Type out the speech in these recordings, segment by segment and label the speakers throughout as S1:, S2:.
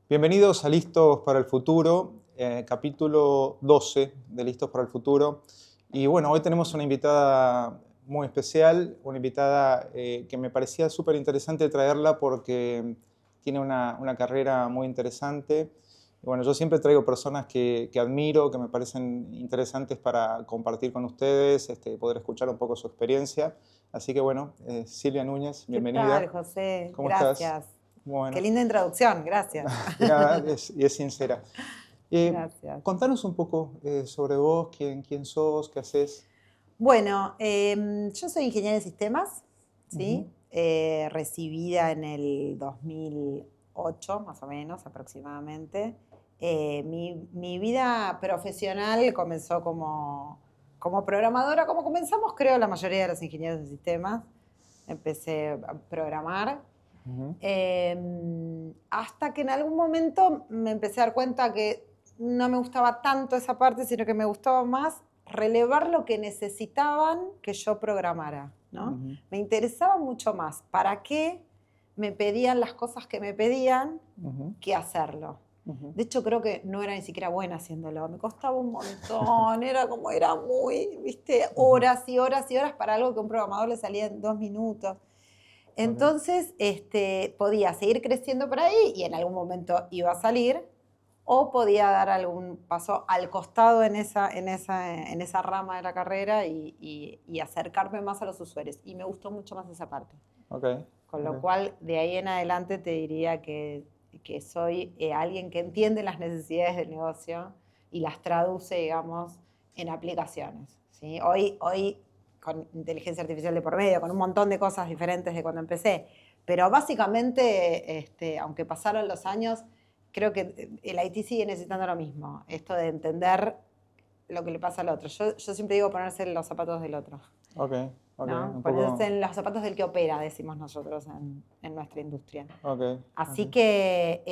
S1: Bienvenidos a Listos para el Futuro, capítulo 12 de Listos para el Futuro. Y bueno, hoy tenemos una invitada muy especial, una invitada que me parecía súper interesante traerla porque tiene una carrera muy interesante. Y bueno, yo siempre traigo personas que admiro, que me parecen interesantes para compartir con ustedes, poder escuchar un poco su experiencia. Así que bueno, Silvia Núñez,
S2: ¿Qué
S1: bienvenida.
S2: tal, José?
S1: ¿Cómo estás?
S2: Gracias. Qué
S1: Bueno.
S2: linda introducción, gracias.
S1: De nada, y es sincera.
S2: Gracias.
S1: Contanos un poco sobre vos, quién sos, qué haces.
S2: Bueno, yo soy ingeniera de sistemas,
S1: Ujú.
S2: ¿sí? Recibida en el 2008, más o menos, aproximadamente. Mi vida profesional comenzó como programadora, como comenzamos, creo, la mayoría de los ingenieros de sistemas. Empecé a programar.
S1: Ujú.
S2: Hasta que en algún momento me empecé a dar cuenta que no me gustaba tanto esa parte, sino que me gustaba más relevar lo que necesitaban que yo programara, ¿no?
S1: Ujú.
S2: Me interesaba mucho más para qué me pedían las cosas que me pedían
S1: Ujú.
S2: que hacerlo.
S1: Ujú.
S2: De hecho, creo que no era ni siquiera buena haciéndolo. Me costaba un montón, era muy, viste,
S1: Ujú.
S2: horas y horas y horas para algo que a un programador le salía en 2 minutos.
S1: Ok.
S2: Entonces, podía seguir creciendo por ahí y en algún momento iba a salir, o podía dar algún paso al costado en esa rama de la carrera y acercarme más a los usuarios. Y me gustó mucho más esa parte.
S1: Ok.
S2: Con lo
S1: Ok.
S2: cual, de ahí en adelante te diría que soy alguien que entiende las necesidades del negocio y las traduce, digamos, en aplicaciones, ¿sí? Hoy con inteligencia artificial de por medio, con un montón de cosas diferentes de cuando empecé, pero básicamente, aunque pasaron los años, creo que el IT sigue necesitando lo mismo, esto de entender lo que le pasa al otro. Yo siempre digo ponerse en los zapatos del otro,
S1: Ok. Ok.
S2: ¿no?
S1: Un
S2: Ponerse
S1: poco.
S2: en los zapatos del que opera, decimos nosotros en nuestra industria.
S1: Ok.
S2: Así
S1: Ok.
S2: que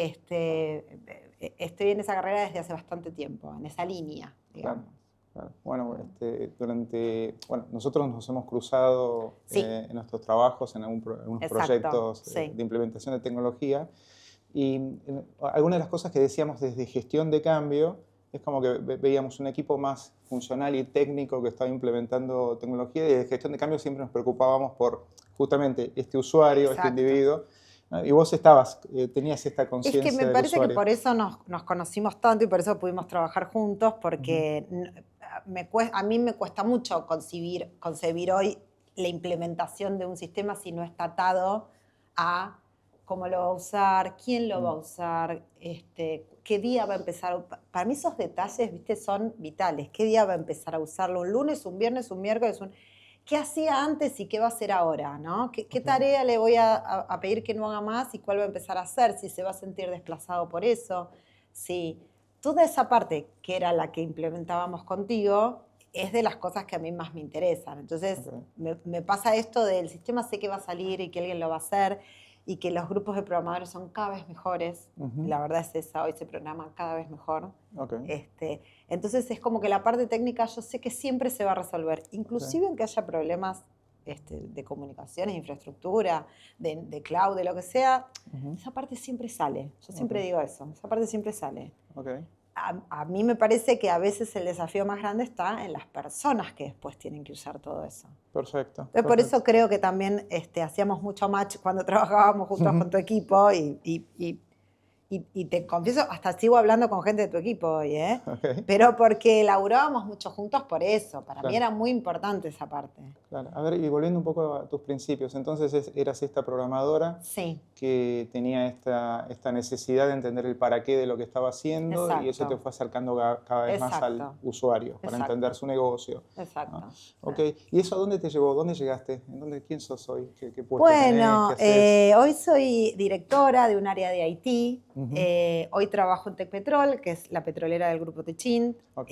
S2: estoy en esa carrera desde hace bastante tiempo, en esa línea,
S1: Claro.
S2: digamos.
S1: Claro. Bueno, nosotros nos hemos cruzado
S2: Sí,
S1: en nuestros trabajos, en algunos
S2: exacto,
S1: proyectos
S2: sí.
S1: de implementación de tecnología. Y algunas de las cosas que decíamos desde gestión de cambio es como que veíamos un equipo más funcional y técnico que estaba implementando tecnología, y desde gestión de cambio siempre nos preocupábamos por justamente este usuario, este
S2: Exacto.
S1: individuo, ¿no? Y vos tenías esta
S2: Es que me
S1: conciencia del
S2: parece que
S1: usuario.
S2: por eso nos conocimos tanto y por eso pudimos trabajar juntos,
S1: Ujú.
S2: porque a mí me cuesta mucho concebir hoy la implementación de un sistema si no está atado a cómo lo va a usar, quién lo va a
S1: Mm.
S2: usar, qué día va a empezar. Para mí esos detalles, viste, son vitales. ¿Qué día va a empezar a usarlo? ¿Un lunes, un viernes, un miércoles? ¿Qué hacía antes y qué va a hacer ahora? ¿No? ¿Qué
S1: Ok.
S2: tarea le voy a pedir que no haga más y cuál va a empezar a hacer? Si se va a sentir desplazado por eso. Sí, toda esa parte que era la que implementábamos contigo es de las cosas que a mí más me interesan. Entonces,
S1: Ok.
S2: me pasa esto del sistema, sé que va a salir y que alguien lo va a hacer y que los grupos de programadores son cada vez mejores.
S1: Ujú.
S2: La verdad es esa, hoy se programa cada vez mejor.
S1: Ok.
S2: Entonces es como que la parte técnica yo sé que siempre se va a resolver,
S1: Ok.
S2: inclusive aunque haya problemas de comunicaciones, infraestructura, de cloud, de lo que sea,
S1: Ujú.
S2: esa parte siempre sale. Yo
S1: Ok.
S2: siempre digo eso, esa parte siempre sale.
S1: Ok.
S2: A mí me parece que a veces el desafío más grande está en las personas que después tienen que usar todo eso.
S1: Perfecto.
S2: Entonces, por
S1: Perfecto.
S2: eso creo que también hacíamos mucho match cuando trabajábamos juntos
S1: Ujú.
S2: con tu equipo y te confieso, hasta sigo hablando con gente de tu equipo hoy, ¿eh?
S1: Ok.
S2: Pero porque laburábamos mucho juntos por eso. Para mí
S1: Claro.
S2: era muy importante esa parte.
S1: Claro. A ver, y volviendo un poco a tus principios, entonces eras esta programadora
S2: Sí,
S1: que tenía esta necesidad de entender el para qué de lo que estaba haciendo, y eso te
S2: exacto,
S1: fue acercando cada vez más al
S2: exacto,
S1: usuario para entender
S2: exacto,
S1: su negocio, ¿no?
S2: exacto. Sí.
S1: Ok, ¿y eso a dónde te llevó? ¿Dónde llegaste? ¿Quién sos hoy? ¿Qué puesto tenés? ¿Qué
S2: Bueno,
S1: haces?
S2: hoy soy directora de un área de IT.
S1: Ujú.
S2: Hoy trabajo en Tecpetrol, que es la petrolera del grupo Techint.
S1: Ok.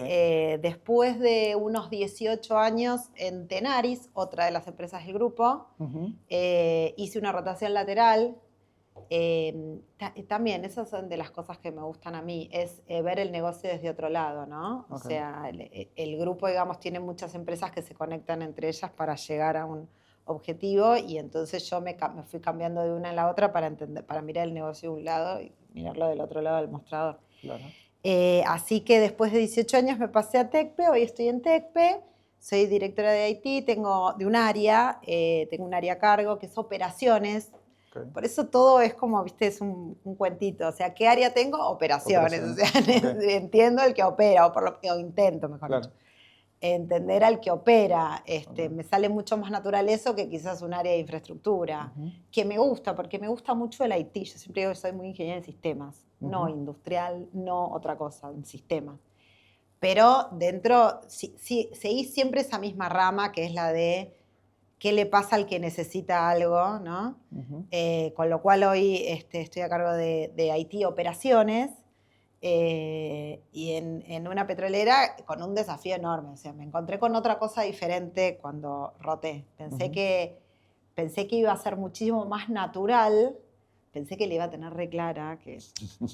S2: Después de unos 18 años en Tenaris, otra de las empresas del grupo,
S1: Ujú.
S2: hice una rotación lateral. También, esas son de las cosas que me gustan a mí, es ver el negocio desde otro lado, ¿no? O
S1: Ok.
S2: sea, el grupo, digamos, tiene muchas empresas que se conectan entre ellas para llegar a un objetivo y entonces yo me fui cambiando de una a la otra para mirar el negocio de un lado mirarlo del otro lado del mostrador.
S1: Claro.
S2: Así que después de 18 años me pasé a TECPE, hoy estoy en TECPE, soy directora de IT, tengo un área a cargo que es operaciones.
S1: Okay.
S2: Por eso todo es como, viste, es un cuentito. O sea, ¿qué área tengo? Operaciones. O sea, okay. Entiendo el que opera, o intento, mejor dicho. Entender al que opera. Me sale mucho más natural eso que quizás un área de infraestructura. Que me gusta, porque me gusta mucho el IT. Yo siempre digo que soy muy ingeniera en sistemas. No industrial, no otra cosa, en sistemas. Pero dentro, seguí siempre esa misma rama, que es la de qué le pasa al que necesita algo, ¿no? Con lo cual hoy estoy a cargo de IT Operaciones y en una petrolera con un desafío enorme. O sea, me encontré con otra cosa diferente cuando roté. Pensé que iba a ser muchísimo más natural, pensé que le iba a tener re clara, que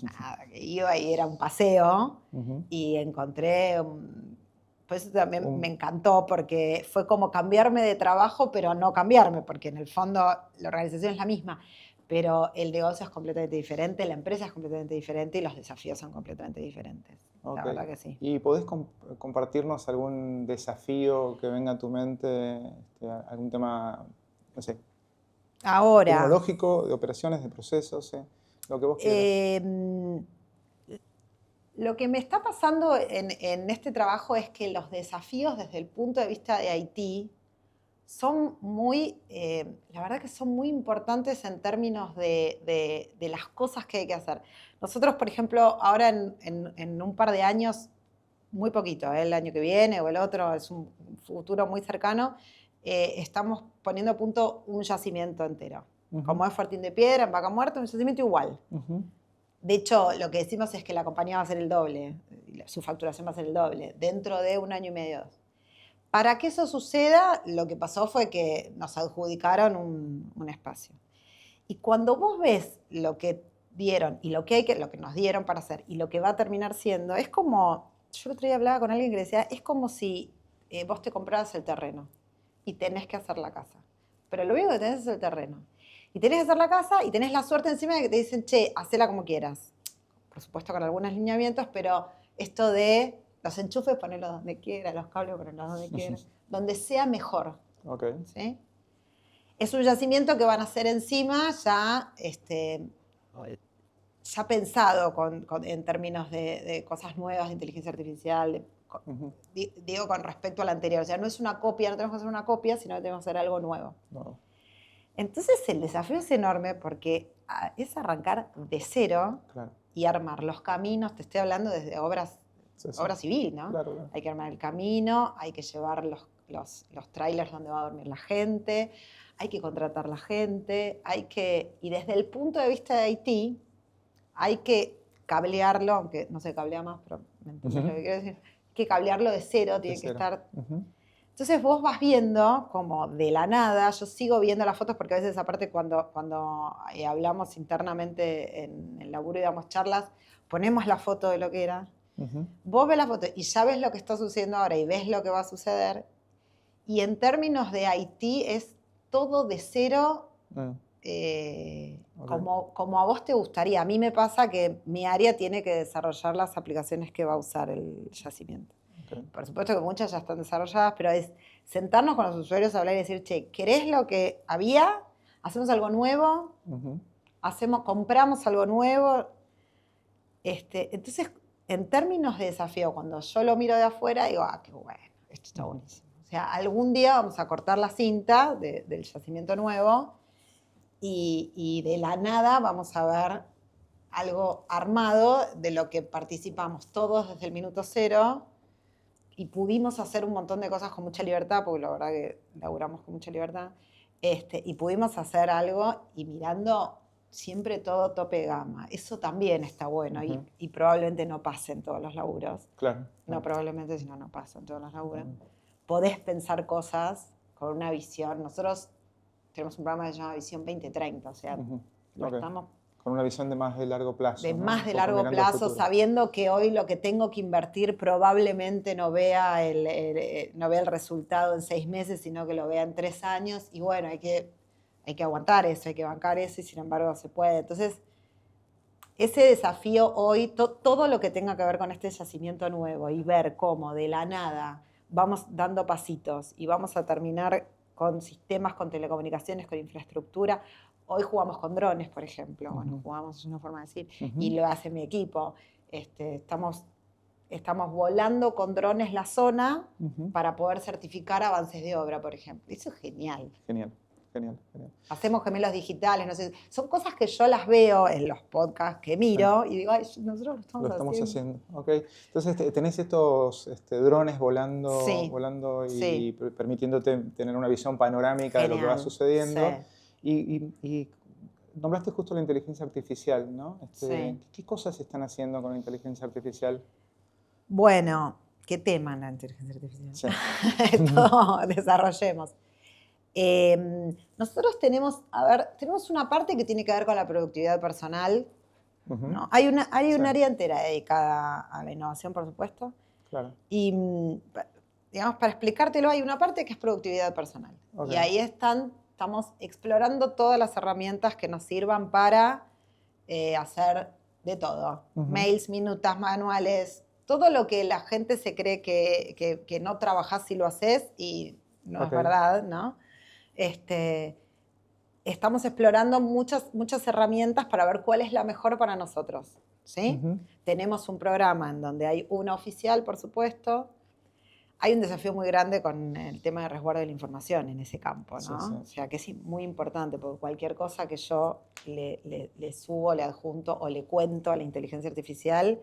S2: nada, que iba y era un paseo, y encontré... Pues eso también me encantó porque fue como cambiarme de trabajo, pero no cambiarme, porque en el fondo la organización es la misma, pero el negocio es completamente diferente, la empresa es completamente diferente y los desafíos son completamente diferentes. Okay. La verdad que sí.
S1: ¿Y podés compartirnos algún desafío que venga a tu mente, algún tema, no sé,
S2: ahora,
S1: tecnológico, de operaciones, de procesos, lo que vos quieras?
S2: Lo que me está pasando en este trabajo es que los desafíos desde el punto de vista de IT son la verdad que son muy importantes en términos de las cosas que hay que hacer. Nosotros, por ejemplo, ahora en un par de años, muy poquito, el año que viene o el otro, es un futuro muy cercano, estamos poniendo a punto un yacimiento entero. Como es Fortín de Piedra, en Vaca Muerta, un yacimiento igual. De hecho, lo que decimos es que la compañía va a ser el doble, su facturación va a ser el doble, dentro de 1 año y medio. Para que eso suceda, lo que pasó fue que nos adjudicaron un espacio. Y cuando vos ves lo que dieron y lo que nos dieron para hacer y lo que va a terminar siendo, es como, yo el otro día hablaba con alguien que decía, es como si vos te comprabas el terreno y tenés que hacer la casa. Pero lo único que tenés es el terreno. Y tenés que hacer la casa y tenés la suerte encima de que te dicen, che, hacela como quieras. Por supuesto con algunos lineamientos, pero esto de los enchufes, ponerlos donde quieras, los cables, ponerlos donde quieras, donde sea mejor.
S1: Okay.
S2: ¿Sí? Es un yacimiento que van a hacer encima ya, ya pensado en términos de cosas nuevas, de inteligencia artificial, digo con respecto al anterior. O sea, no es una copia, no tenemos que hacer una copia, sino que tenemos que hacer algo nuevo.
S1: No.
S2: Entonces el desafío es enorme porque es arrancar de cero y armar los caminos. Te estoy hablando desde obra civil, ¿no?
S1: Claro.
S2: Hay que armar el camino, hay que llevar los trailers donde va a dormir la gente, hay que contratar la gente, y desde el punto de vista de IT, hay que cablearlo, aunque no se cablea más, pero ¿me entiendes lo que quiero decir? Hay que cablearlo de cero, tiene que estar... Entonces vos vas viendo como de la nada, yo sigo viendo las fotos porque a veces aparte cuando hablamos internamente en el laburo y damos charlas, ponemos la foto de lo que era. Vos ves la foto y ya ves lo que está sucediendo ahora y ves lo que va a suceder. Y en términos de IT es todo de cero como a vos te gustaría. A mí me pasa que mi área tiene que desarrollar las aplicaciones que va a usar el yacimiento. Por supuesto que muchas ya están desarrolladas, pero es sentarnos con los usuarios a hablar y decir, che, ¿querés lo que había? ¿Hacemos algo nuevo? ¿Compramos algo nuevo? Entonces, en términos de desafío, cuando yo lo miro de afuera, digo, qué bueno, esto está buenísimo. O sea, algún día vamos a cortar la cinta del yacimiento nuevo y de la nada vamos a ver algo armado de lo que participamos todos desde el minuto cero. Y pudimos hacer un montón de cosas con mucha libertad, porque la verdad que laburamos con mucha libertad, y pudimos hacer algo y mirando siempre todo tope de gama. Eso también está bueno y probablemente no pase en todos los laburos.
S1: Claro.
S2: No probablemente, sino no pasa en todos los laburos. Podés pensar cosas con una visión. Nosotros tenemos un programa que se llama Visión 2030, o sea, estamos...
S1: Con una visión de más de largo plazo.
S2: De más de largo plazo, sabiendo que hoy lo que tengo que invertir probablemente no vea el resultado en 6 meses, sino que lo vea en 3 años. Y bueno, hay que aguantar eso, hay que bancar eso y sin embargo se puede. Entonces, ese desafío hoy, todo lo que tenga que ver con este yacimiento nuevo y ver cómo de la nada vamos dando pasitos y vamos a terminar con sistemas, con telecomunicaciones, con infraestructura. Hoy jugamos con drones, por ejemplo. Bueno, jugamos, es una forma de decir, y lo hace mi equipo. Estamos volando con drones la zona para poder certificar avances de obra, por ejemplo. Eso es genial.
S1: Genial.
S2: Hacemos gemelos digitales, no sé. Son cosas que yo las veo en los podcasts que miro y digo, ay, nosotros lo estamos haciendo.
S1: Okay. Entonces, tenés estos drones volando,
S2: Sí.
S1: volando y
S2: Sí.
S1: permitiéndote tener una visión panorámica de lo que va sucediendo.
S2: Sí.
S1: Y nombraste justo la inteligencia artificial, ¿no?
S2: Sí.
S1: ¿Qué cosas se están haciendo con la inteligencia artificial?
S2: Bueno, ¿qué tema en la inteligencia artificial?
S1: Sí.
S2: Todo, desarrollemos. Nosotros tenemos una parte que tiene que ver con la productividad personal, ¿no? Hay un área entera dedicada a la innovación, por supuesto.
S1: Claro.
S2: Y, digamos, para explicártelo, hay una parte que es productividad personal. Okay. Y ahí estamos explorando todas las herramientas que nos sirvan para hacer de todo. Mails, minutas, manuales, todo lo que la gente se cree que no trabajás si lo haces y no es verdad, ¿no? Estamos explorando muchas herramientas para ver cuál es la mejor para nosotros, ¿sí? Tenemos un programa en donde hay una oficial, por supuesto. Hay un desafío muy grande con el tema de resguardo de la información en ese campo, ¿no? Sí. O sea, que es muy importante, porque cualquier cosa que yo le subo, le adjunto o le cuento a la inteligencia artificial,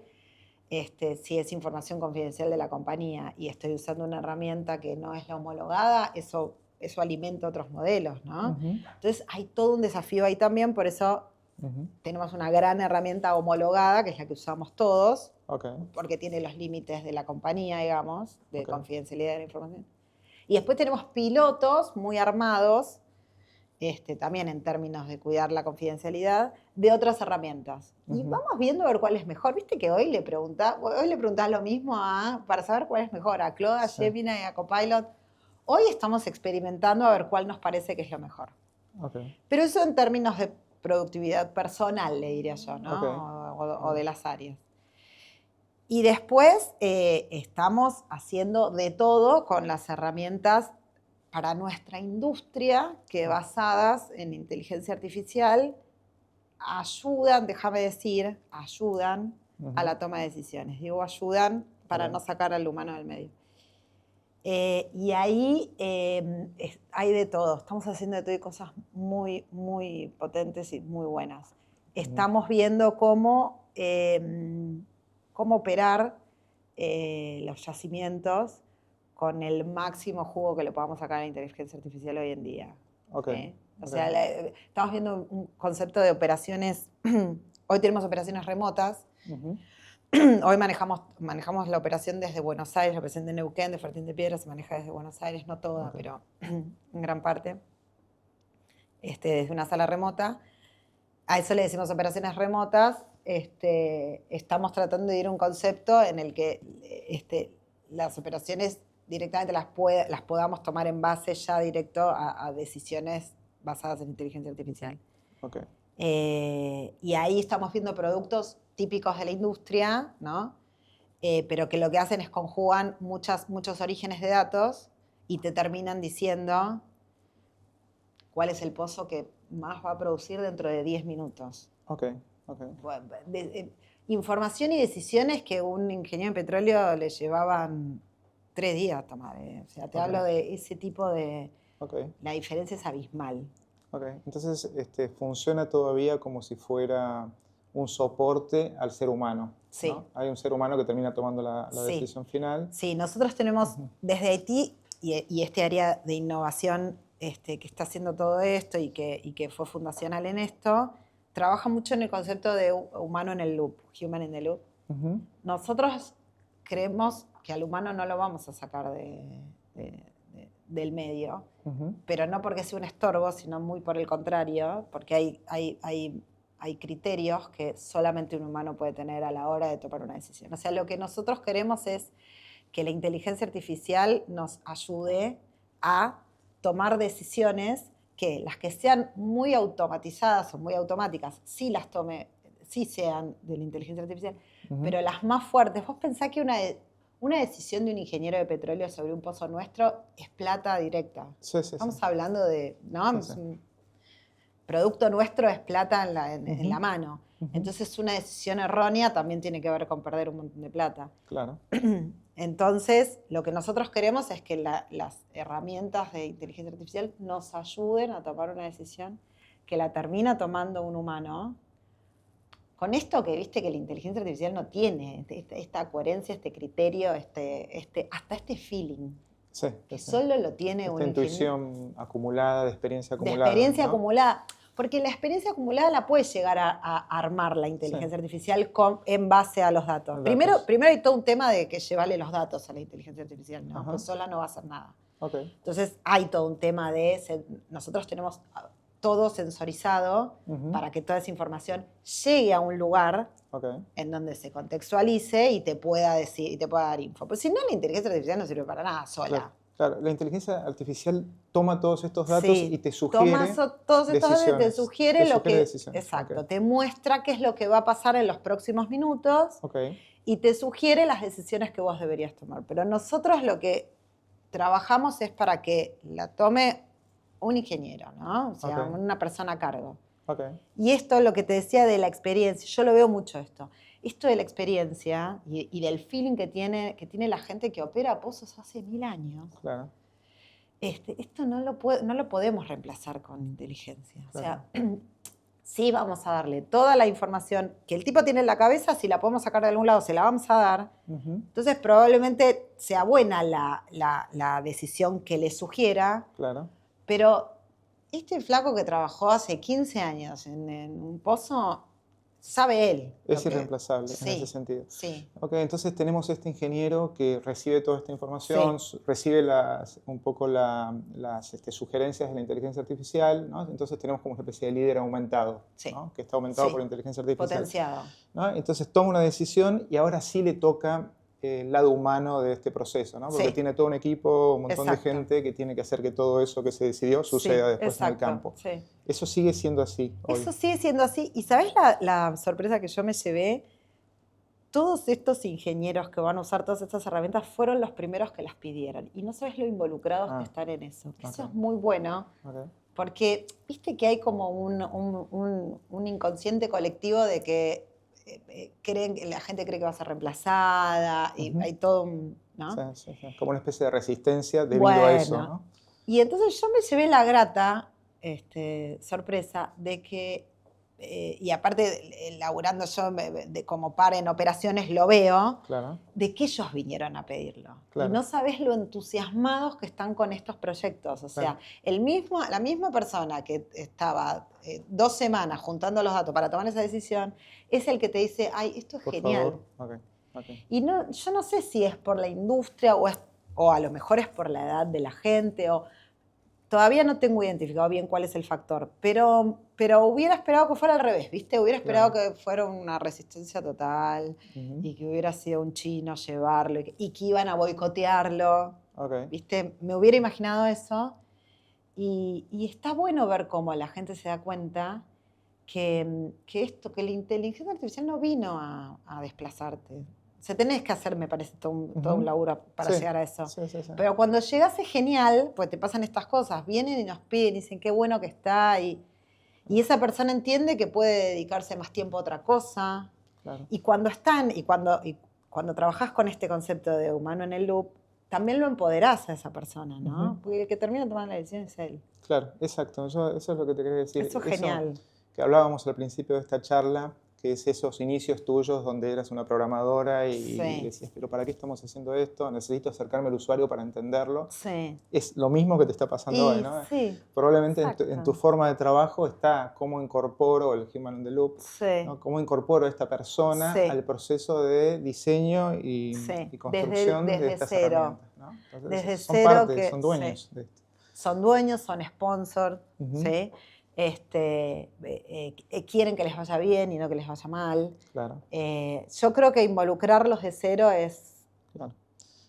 S2: si es información confidencial de la compañía y estoy usando una herramienta que no es la homologada, eso alimenta otros modelos, ¿no? Entonces hay todo un desafío ahí también, por eso tenemos una gran herramienta homologada, que es la que usamos todos, porque tiene los límites de la compañía, digamos, de confidencialidad de la información. Y después tenemos pilotos muy armados, también en términos de cuidar la confidencialidad, de otras herramientas. Y vamos viendo a ver cuál es mejor. Viste que hoy le preguntás lo mismo para saber cuál es mejor, a Claude, a Gemini, a Copilot. Hoy estamos experimentando a ver cuál nos parece que es lo mejor. Pero eso en términos de productividad personal, le diría yo, ¿no? O de las áreas. Y después estamos haciendo de todo con las herramientas para nuestra industria que basadas en inteligencia artificial ayudan a la toma de decisiones. Digo ayudan para no sacar al humano del medio. Y ahí hay de todo. Estamos haciendo de todo y cosas muy, muy potentes y muy buenas. Estamos viendo cómo operar los yacimientos con el máximo jugo que le podamos sacar a la inteligencia artificial hoy en día. O sea, estamos viendo un concepto de operaciones. Hoy tenemos operaciones remotas. Hoy manejamos la operación desde Buenos Aires, la operación de Neuquén, de Fortín de Piedra, se maneja desde Buenos Aires, no toda, pero en gran parte, desde una sala remota. A eso le decimos operaciones remotas. Estamos tratando de ir a un concepto en el que las operaciones directamente las podamos tomar en base ya directo a decisiones basadas en inteligencia artificial. Y ahí estamos viendo productos típicos de la industria, ¿no? Pero que lo que hacen es conjugan muchos orígenes de datos y te terminan diciendo cuál es el pozo que más va a producir dentro de 10 minutos. Información y decisiones que un ingeniero en petróleo le llevaban 3 días tomar. O sea, te hablo de ese tipo de... La diferencia es abismal.
S1: Entonces, funciona todavía como si fuera un soporte al ser humano.
S2: Sí.
S1: ¿no? Hay un ser humano que termina tomando la decisión final.
S2: Sí, nosotros tenemos desde Haití y este área de innovación que está haciendo todo esto y que fue fundacional en esto, trabaja mucho en el concepto de humano en el loop, human in the loop. Nosotros creemos que al humano no lo vamos a sacar del medio, pero no porque sea un estorbo, sino muy por el contrario, porque hay criterios que solamente un humano puede tener a la hora de tomar una decisión. O sea, lo que nosotros queremos es que la inteligencia artificial nos ayude a tomar decisiones que las que sean muy automatizadas o muy automáticas, sí las tome sí sean de la inteligencia artificial,
S1: Ujú.
S2: pero las más fuertes. Vos pensás que una decisión de un ingeniero de petróleo sobre un pozo nuestro es plata directa.
S1: Sí, sí, sí.
S2: Estamos hablando de, ¿no?
S1: Sí,
S2: Es
S1: sí.
S2: un producto nuestro es plata en la
S1: Ujú.
S2: mano.
S1: Ujú.
S2: Entonces una decisión errónea también tiene que ver con perder un montón de plata.
S1: Claro.
S2: Entonces, lo que nosotros queremos es que las herramientas de inteligencia artificial nos ayuden a tomar una decisión que la termina tomando un humano. Con esto que viste que la inteligencia artificial no tiene, esta coherencia, este criterio, hasta este feeling,
S1: Sí,
S2: que
S1: sí, sí.
S2: solo lo tiene
S1: Esta
S2: un ingeniero.
S1: intuición acumulada, de experiencia
S2: De
S1: acumulada,
S2: experiencia
S1: ¿no?
S2: acumulada. Porque la experiencia acumulada la puede llegar a armar la
S1: Sí.
S2: inteligencia artificial en base a los datos.
S1: Los
S2: Primero
S1: datos.
S2: hay todo un tema de que llevarle los datos a la inteligencia artificial, ¿no?
S1: Ajá.
S2: Pues sola no va a hacer nada.
S1: Ok.
S2: Entonces hay todo un tema nosotros tenemos todo sensorizado
S1: Ujú.
S2: para que toda esa información llegue a un lugar
S1: Ok.
S2: en donde se contextualice y te pueda decir, y te pueda dar info. Pues si no, la inteligencia artificial no sirve para nada sola.
S1: Claro. Claro, la inteligencia artificial toma todos estos datos
S2: Sí,
S1: y te sugiere
S2: todos estos datos, te
S1: decisiones.
S2: sugiere
S1: Te
S2: lo
S1: sugiere
S2: que,
S1: decisiones.
S2: exacto,
S1: Ok.
S2: te muestra qué es lo que va a pasar en los próximos minutos
S1: Ok.
S2: y te sugiere las decisiones que vos deberías tomar. Pero nosotros lo que trabajamos es para que la tome un ingeniero, ¿no? O sea,
S1: Ok.
S2: una persona a cargo.
S1: Ok.
S2: Y esto, lo que te decía de la experiencia, yo lo veo mucho esto. Esto de la experiencia y del feeling que tiene la gente que opera pozos hace 1000 años.
S1: Claro.
S2: Esto no lo podemos reemplazar con inteligencia. O sea,
S1: Claro.
S2: sí vamos a darle toda la información que el tipo tiene en la cabeza, si la podemos sacar de algún lado, se la vamos a dar.
S1: Ujú.
S2: Entonces probablemente sea buena la decisión que le sugiera,
S1: Claro.
S2: pero este flaco que trabajó hace 15 años en un pozo, sabe él.
S1: Es irreemplazable en ese
S2: Sí,
S1: sentido.
S2: sí.
S1: Ok, entonces tenemos este ingeniero que recibe toda esta información, recibe un poco las sugerencias de la inteligencia artificial, ¿no? Entonces tenemos como una especie de líder aumentado,
S2: Sí.
S1: ¿no? Que está aumentado
S2: Sí.
S1: por la inteligencia artificial.
S2: Potenciado.
S1: ¿No? Entonces toma una decisión y ahora sí le toca el lado humano de este proceso, ¿no? Porque
S2: Sí.
S1: tiene todo un equipo, un montón
S2: Exacto.
S1: de gente que tiene que hacer que todo eso que se decidió suceda
S2: Sí,
S1: después en el
S2: exacto,
S1: campo.
S2: sí.
S1: Eso sigue siendo así hoy.
S2: Eso sigue siendo así. ¿Y sabes la sorpresa que yo me llevé? Todos estos ingenieros que van a usar todas estas herramientas fueron los primeros que las pidieron. Y no sabes lo involucrados que están en eso. Eso
S1: Ok.
S2: es muy bueno,
S1: Ok.
S2: porque viste que hay como un inconsciente colectivo de que la gente cree que va a ser reemplazada, y
S1: Ujú.
S2: hay todo un... ¿no?
S1: Sí, sí, sí. Como una especie de resistencia debido a eso, ¿no?
S2: Y entonces yo me llevé la grata sorpresa de que, y aparte laburando yo como par en operaciones lo veo,
S1: Claro,
S2: de que ellos vinieron a pedirlo.
S1: claro.
S2: Y no sabes lo entusiasmados que están con estos proyectos. O sea,
S1: Claro.
S2: la misma persona que estaba 2 semanas juntando los datos para tomar esa decisión, es el que te dice, ay, esto es
S1: Por
S2: genial.
S1: favor. Ok, ok.
S2: Y no, yo no sé si es por la industria o a lo mejor es por la edad de la gente, todavía no tengo identificado bien cuál es el factor, pero hubiera esperado que fuera al revés, ¿viste? Hubiera esperado
S1: Claro.
S2: que fuera una resistencia total
S1: Ujú.
S2: y que hubiera sido un chino llevarlo y que iban a boicotearlo,
S1: Ok.
S2: ¿viste? Me hubiera imaginado eso y está bueno ver cómo la gente se da cuenta que la inteligencia artificial no vino a desplazarte. O sea, tenés que hacer, me parece, todo un
S1: Ujú.
S2: laburo para
S1: Sí,
S2: llegar a eso.
S1: sí, sí, sí.
S2: Pero cuando llegas es genial, pues te pasan estas cosas. Vienen y nos piden, dicen qué bueno que está. Y esa persona entiende que puede dedicarse más tiempo a otra cosa.
S1: Claro.
S2: Y cuando cuando trabajás con este concepto de humano en el loop, también lo empoderás a esa persona, ¿no?
S1: Ujú.
S2: Porque el que termina tomando la decisión es él.
S1: Claro, exacto. Eso es lo que te quería decir.
S2: Eso es genial.
S1: Que hablábamos al principio de esta charla, que es esos inicios tuyos donde eras una programadora y
S2: Sí.
S1: decías, pero ¿para qué estamos haciendo esto? Necesito acercarme al usuario para entenderlo.
S2: Sí.
S1: Es lo mismo que te está pasando hoy, ¿no?
S2: Sí.
S1: Probablemente en
S2: exacto.
S1: tu forma de trabajo está cómo incorporo el Human in the Loop,
S2: Sí.
S1: ¿no? Cómo incorporo a esta persona
S2: Sí.
S1: al proceso de diseño y construcción
S2: desde
S1: de estas
S2: cero.
S1: herramientas, ¿no? Entonces,
S2: Desde
S1: son
S2: cero
S1: parte, son dueños de esto.
S2: Son dueños, son sponsors,
S1: Ujú.
S2: ¿sí? Quieren que les vaya bien y no que les vaya mal.
S1: Claro.
S2: Yo creo que involucrarlos de cero es
S1: Claro.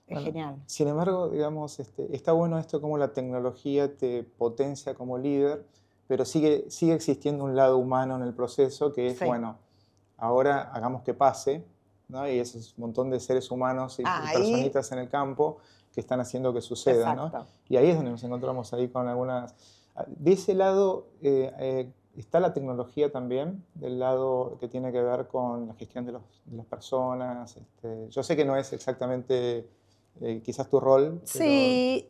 S1: Bueno,
S2: genial.
S1: sin embargo, digamos, está bueno esto como la tecnología te potencia como líder, pero sigue existiendo un lado humano en el proceso que es,
S2: Sí.
S1: bueno, ahora hagamos que pase, ¿no? Y ese es un montón de seres humanos y personitas en el campo que están haciendo que suceda, ¿no? Y ahí es donde nos encontramos ahí con algunas... De ese lado está la tecnología también, del lado que tiene que ver con la gestión de las personas. Yo sé que no es exactamente quizás tu rol.
S2: Sí.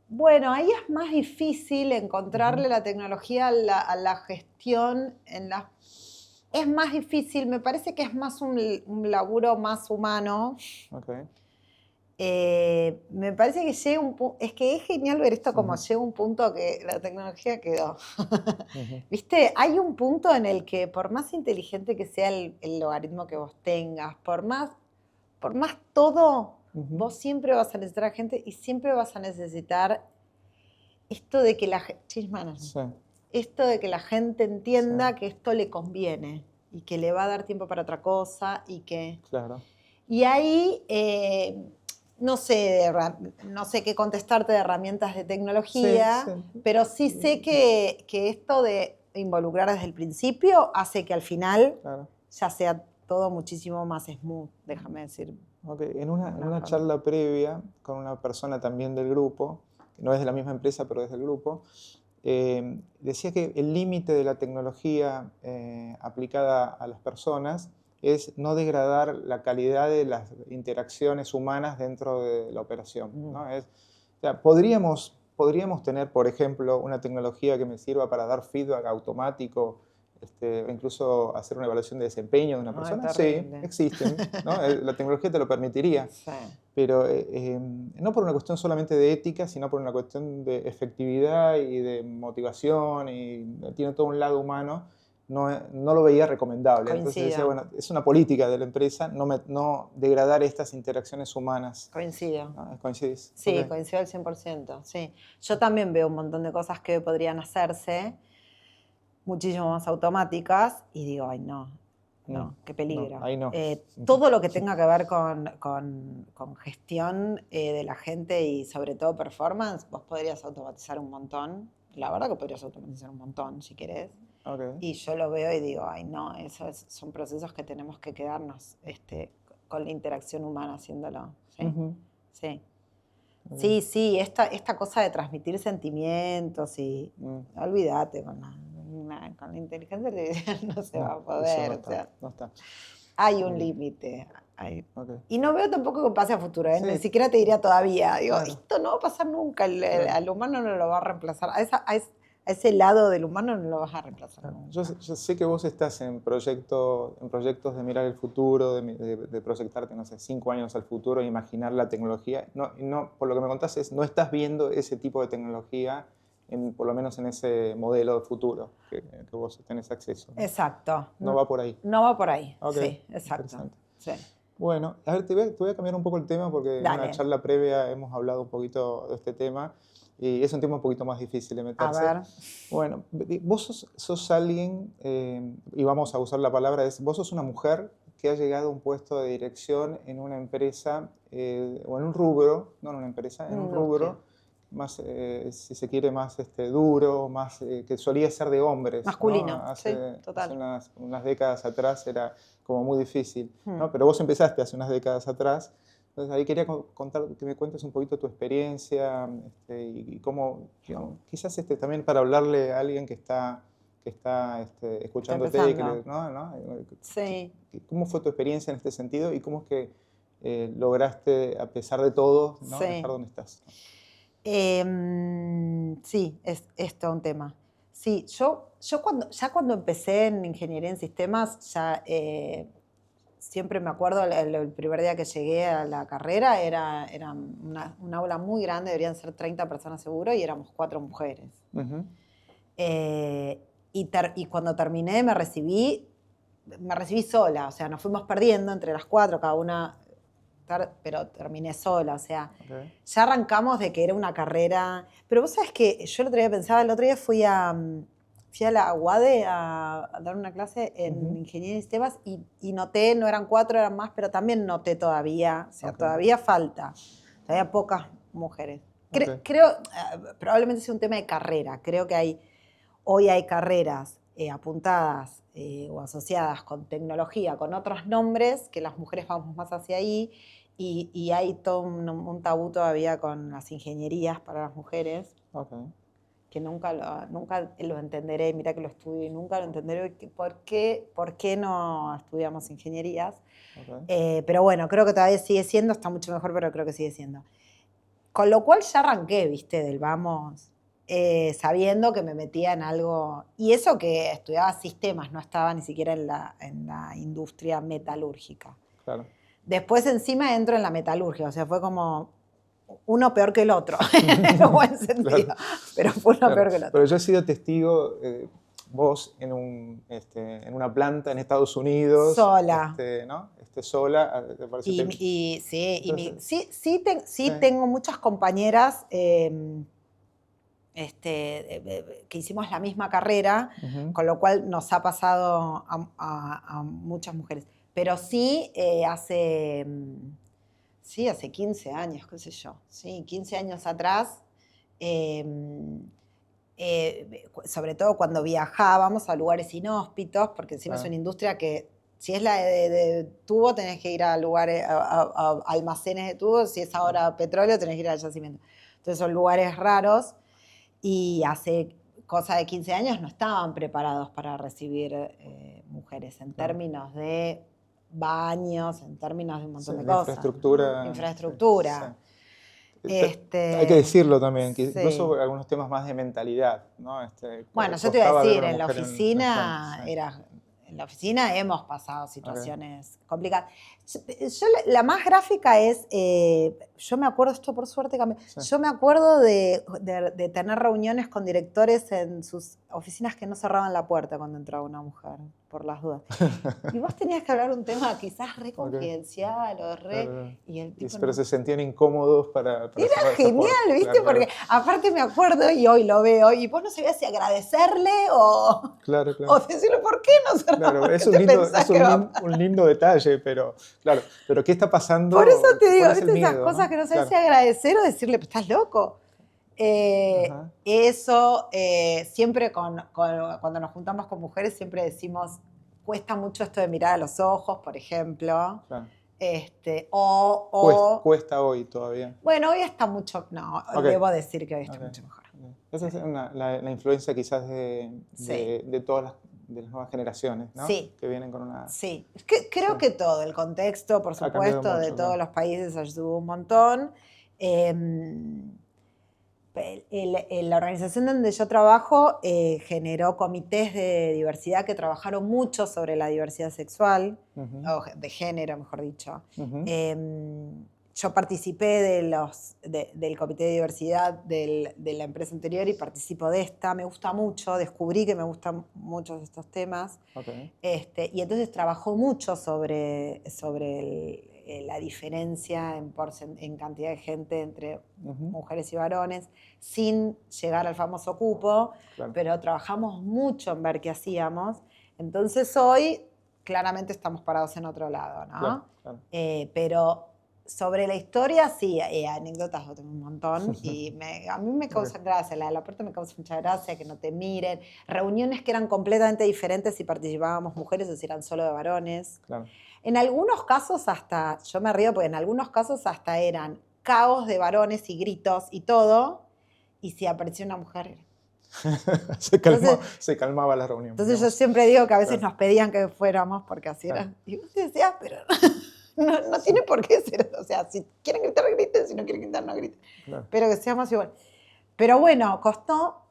S2: Bueno, ahí es más difícil encontrarle la tecnología a la gestión. Es más difícil, me parece que es más un laburo más humano.
S1: Okay.
S2: Me parece que llega un punto, es que es genial ver esto como llega un punto que la tecnología quedó. ¿Viste? Hay un punto en el que por más inteligente que sea el logaritmo que vos tengas, por más todo, vos siempre vas a necesitar a gente y siempre vas a necesitar esto de que esto de que la gente entienda que esto le conviene y que le va a dar tiempo para otra cosa y que...
S1: Claro.
S2: Y ahí... no sé qué contestarte de herramientas de tecnología, pero sí sé que esto de involucrar desde el principio hace que al final ya sea todo muchísimo más smooth, déjame decir.
S1: Okay. En una charla previa con una persona también del grupo, que no es de la misma empresa, pero es del grupo, decía que el límite de la tecnología aplicada a las personas es no degradar la calidad de las interacciones humanas dentro de la operación, ¿no? O sea, podríamos tener, por ejemplo, una tecnología que me sirva para dar feedback automático, incluso hacer una evaluación de desempeño de una persona. Sí, existen, ¿no? La tecnología te lo permitiría, pero no por una cuestión solamente de ética, sino por una cuestión de efectividad y de motivación, y tiene todo un lado humano. No lo veía recomendable. Entonces decía, bueno, es una política de la empresa no degradar estas interacciones humanas.
S2: Coincido.
S1: ¿Coincidís?
S2: Sí, coincido al 100%. Sí. Yo también veo un montón de cosas que podrían hacerse muchísimo más automáticas y digo, ay, no, qué peligro.
S1: No, ahí no.
S2: Todo lo que tenga que ver con gestión de la gente y sobre todo performance, vos podrías automatizar un montón. La verdad que podrías automatizar un montón si querés.
S1: Okay.
S2: Y yo lo veo y digo, ay no, son procesos que tenemos que quedarnos con la interacción humana haciéndolo. ¿Sí? Sí. Okay. Sí, esta cosa de transmitir sentimientos y olvídate, con la inteligencia artificial no se va a poder.
S1: No está.
S2: Hay un límite. Y no veo tampoco que pase a futuro, ni siquiera te diría todavía. Digo, esto no va a pasar nunca, al humano no lo va a reemplazar. A ese lado del humano no lo vas a reemplazar.
S1: Yo sé que vos estás en proyectos de mirar el futuro, de proyectarte, no sé, 5 años al futuro e imaginar la tecnología. No, por lo que me contás, no estás viendo ese tipo de tecnología, por lo menos en ese modelo de futuro que vos tenés acceso, ¿no?
S2: Exacto.
S1: No va por ahí.
S2: No va por ahí,
S1: okay.
S2: Sí, exacto. Sí.
S1: Bueno, a ver, te voy a cambiar un poco el tema porque en una charla previa hemos hablado un poquito de este tema. Y es un tema un poquito más difícil de meterse.
S2: A ver.
S1: Bueno, vos sos alguien, y vamos a usar la palabra, vos sos una mujer que ha llegado a un puesto de dirección en una empresa, o en un rubro, no en una empresa, en un rubro, más, si se quiere, más duro, más que solía ser de hombres.
S2: Masculino,
S1: ¿no?
S2: total.
S1: Hace unas décadas atrás era como muy difícil, ¿no? Pero vos empezaste hace unas décadas atrás. Entonces ahí quería que me cuentes un poquito tu experiencia y cómo, quizás también para hablarle a alguien que está escuchándote.
S2: Sí.
S1: ¿Cómo fue tu experiencia en este sentido y cómo es que lograste, a pesar de todo, estar donde estás?
S2: Sí, es todo un tema. Sí, yo cuando empecé en ingeniería en sistemas, siempre me acuerdo, el primer día que llegué a la carrera era un aula muy grande, deberían ser 30 personas seguro, y éramos 4 mujeres. Y cuando terminé me recibí sola, o sea, nos fuimos perdiendo entre las 4, cada una, pero terminé sola, o sea, ya arrancamos de que era una carrera. Pero vos sabés que yo el otro día fui a la UADE a dar una clase en Ingeniería de Sistemas y noté, no eran 4, eran más, pero también noté todavía, o sea, todavía falta, todavía pocas mujeres. Creo, probablemente sea un tema de carrera, creo que hoy hay carreras apuntadas o asociadas con tecnología, con otros nombres, que las mujeres vamos más hacia ahí, y hay todo un tabú todavía con las ingenierías para las mujeres, que nunca lo entenderé, mira que lo estudio y nunca lo entenderé, ¿por qué no estudiamos ingenierías? Pero bueno, creo que todavía sigue siendo, está mucho mejor, pero creo que sigue siendo. Con lo cual ya arranqué, viste, del vamos, sabiendo que me metía en algo, y eso que estudiaba sistemas, no estaba ni siquiera en la industria metalúrgica.
S1: Claro.
S2: Después encima entro en la metalurgia, o sea, fue como uno peor que el otro, en un buen sentido, claro. Pero fue uno peor que el otro.
S1: Pero yo he sido testigo, vos en una planta en Estados Unidos.
S2: Sola.
S1: ¿No? Sola.
S2: Sí, tengo muchas compañeras que hicimos la misma carrera, con lo cual nos ha pasado a muchas mujeres. Pero sí, hace 15 años, qué sé yo, 15 años atrás, sobre todo cuando viajábamos a lugares inhóspitos, porque encima es una industria que, si es la de tubo, tenés que ir a lugares, a almacenes de tubos, si es ahora petróleo, tenés que ir al yacimiento. Entonces son lugares raros, y hace cosa de 15 años no estaban preparados para recibir mujeres en términos de baños, en términos de un montón de cosas. Infraestructura.
S1: Hay que decirlo también, que incluso algunos temas más de mentalidad, ¿no?
S2: Bueno, yo te iba a decir, en la oficina hemos pasado situaciones complicadas. La más gráfica es, yo me acuerdo, esto por suerte cambió, yo me acuerdo de tener reuniones con directores en sus oficinas que no cerraban la puerta cuando entraba una mujer, por las dudas. Y vos tenías que hablar un tema quizás re confidencial o re...
S1: Claro.
S2: Y el tipo
S1: pero se sentían incómodos para
S2: era genial, ¿viste? Claro, porque aparte me acuerdo, y hoy lo veo, y vos no sabías si agradecerle o...
S1: Claro.
S2: O decirle, ¿por qué no cerramos?
S1: Claro, es un lindo detalle, pero ¿qué está pasando?
S2: Por eso te digo, ¿viste? Esas cosas, ¿no? Que no sabes si agradecer o decirle, ¿estás loco? Eso, siempre cuando nos juntamos con mujeres, siempre decimos, cuesta mucho esto de mirar a los ojos, por ejemplo. Claro.
S1: Cuesta hoy todavía.
S2: Bueno, hoy está mucho, no, debo decir que hoy está mucho mejor.
S1: Esa es la influencia quizás de todas de las nuevas generaciones, ¿no? Sí. Que vienen con una...
S2: Sí, creo que todo, el contexto, por supuesto, mucho, de todos los países ayudó un montón. La organización donde yo trabajo generó comités de diversidad que trabajaron mucho sobre la diversidad sexual, o de género, mejor dicho. Yo participé del comité de diversidad de la empresa anterior y participo de esta. Me gusta mucho, descubrí que me gustan mucho estos temas. Y entonces trabajó mucho sobre la diferencia en cantidad de gente entre mujeres y varones, sin llegar al famoso cupo, pero trabajamos mucho en ver qué hacíamos. Entonces hoy claramente estamos parados en otro lado, ¿no? Pero sobre la historia, sí, anécdotas yo tengo un montón y a mí me causa gracia, la del aporte me causa mucha gracia, que no te miren, reuniones que eran completamente diferentes si participábamos mujeres o si eran solo de varones. Claro. En algunos casos hasta, yo me río porque en algunos casos hasta eran caos de varones y gritos y todo, y si apareció una mujer...
S1: se calmaba la reunión.
S2: Entonces digamos. Yo siempre digo que a veces nos pedían que fuéramos porque así era. Y vos decías, pero... No tiene por qué ser, o sea, si quieren gritar, griten, si no quieren gritar, no griten. Claro. Pero que seamos igual. Pero bueno, costó,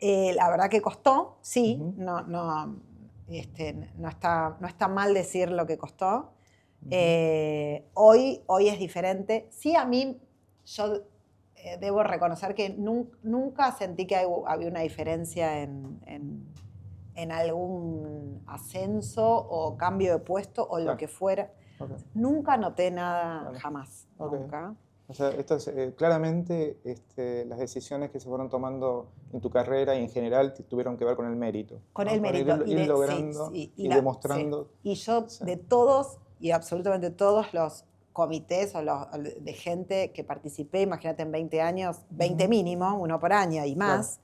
S2: la verdad que costó, sí, no está mal decir lo que costó. Hoy es diferente. Sí, a mí, yo debo reconocer que nunca sentí que había una diferencia en algún ascenso o cambio de puesto o lo que fuera. Nunca noté nada, jamás, nunca.
S1: O sea, claramente las decisiones que se fueron tomando en tu carrera y en general tuvieron que ver con el mérito.
S2: Con el mérito.
S1: Ir logrando y demostrando.
S2: Sí. Y yo de todos, y absolutamente todos los comités o de gente que participé, imagínate en 20 años, 20 mínimo, uno por año y más,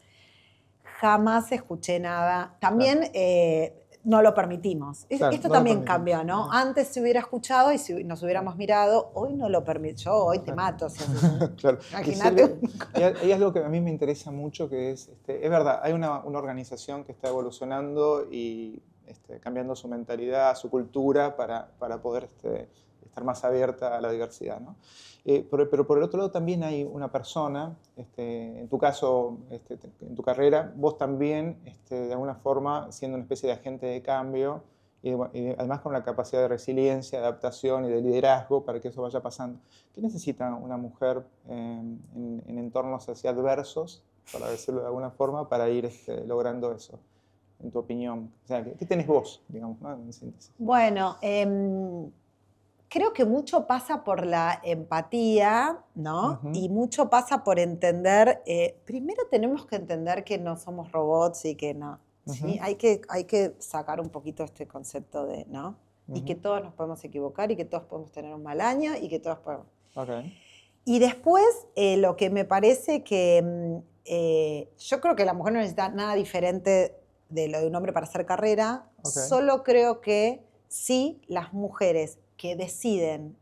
S2: jamás escuché nada. También no lo permitimos.
S1: Claro,
S2: Esto
S1: no lo
S2: también
S1: permitimos.
S2: cambió, ¿no?
S1: Claro.
S2: Antes se hubiera escuchado y si nos hubiéramos mirado, hoy no lo permito. Yo hoy te
S1: Claro.
S2: mato si haces un...
S1: Claro. Y
S2: Imagínate.
S1: Silvia, hay algo que a mí me interesa mucho, que es verdad, hay una organización que está evolucionando y cambiando su mentalidad, su cultura para poder estar más abierta a la diversidad, ¿no? Pero por el otro lado también hay una persona, en tu caso, en tu carrera, vos también, de alguna forma, siendo una especie de agente de cambio, y además con la capacidad de resiliencia, de adaptación y de liderazgo para que eso vaya pasando. ¿Qué necesita una mujer en entornos así adversos, para decirlo de alguna forma, para ir logrando eso, en tu opinión? O sea, ¿qué tenés vos, digamos, ¿no? En síntesis?
S2: Bueno, creo que mucho pasa por la empatía, ¿no?
S1: Ujú.
S2: Y mucho pasa por entender, primero tenemos que entender que no somos robots y que no, ¿sí?
S1: Ujú.
S2: Hay que sacar un poquito este concepto de, ¿no? Y que
S1: Ujú.
S2: todos nos podemos equivocar y que todos podemos tener un mal año y que todos podemos...
S1: Ok.
S2: Y después, lo que me parece que yo creo que la mujer no necesita nada diferente de lo de un hombre para hacer carrera,
S1: Ok.
S2: solo creo que sí las mujeres que deciden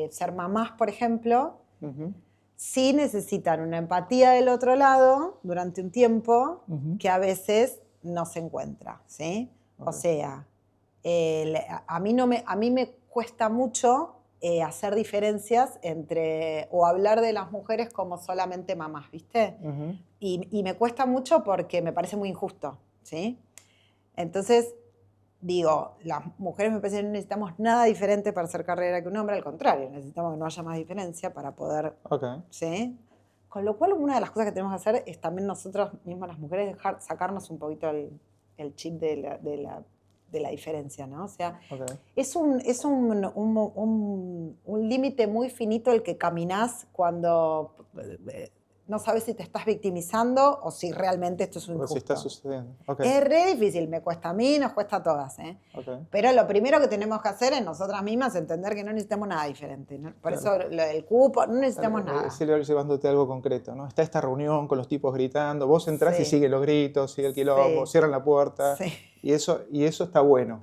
S2: ser mamás, por ejemplo,
S1: Ujú.
S2: sí necesitan una empatía del otro lado durante un tiempo
S1: Ujú.
S2: que a veces no se encuentra, ¿sí? O
S1: Ok.
S2: sea, a mí me cuesta mucho hacer diferencias entre, o hablar de las mujeres como solamente mamás, ¿viste?
S1: Ujú.
S2: Y me cuesta mucho porque me parece muy injusto, ¿sí? Entonces, digo, las mujeres me parece que no necesitamos nada diferente para hacer carrera que un hombre, al contrario, necesitamos que no haya más diferencia para poder,
S1: Ok.
S2: ¿sí? Con lo cual, una de las cosas que tenemos que hacer es también nosotras mismas, las mujeres, sacarnos un poquito el chip de la diferencia, ¿no? O sea,
S1: Ok.
S2: es un límite muy finito el que caminás cuando no sabes si te estás victimizando o si realmente esto es
S1: O si está
S2: injusto.
S1: sucediendo. Ok.
S2: Es re difícil, me cuesta a mí, nos cuesta a todas, ¿eh?
S1: Ok.
S2: Pero lo primero que tenemos que hacer es nosotras mismas entender que no necesitamos nada diferente, ¿no? Por
S1: Claro.
S2: eso lo del cupo, no necesitamos nada.
S1: Silvia, llevándote algo concreto, ¿no? Está esta reunión con los tipos gritando, vos entrás y
S2: Sí,
S1: sigue los gritos, sigue el quilombo,
S2: sí,
S1: cierran la puerta,
S2: sí.
S1: y eso está bueno.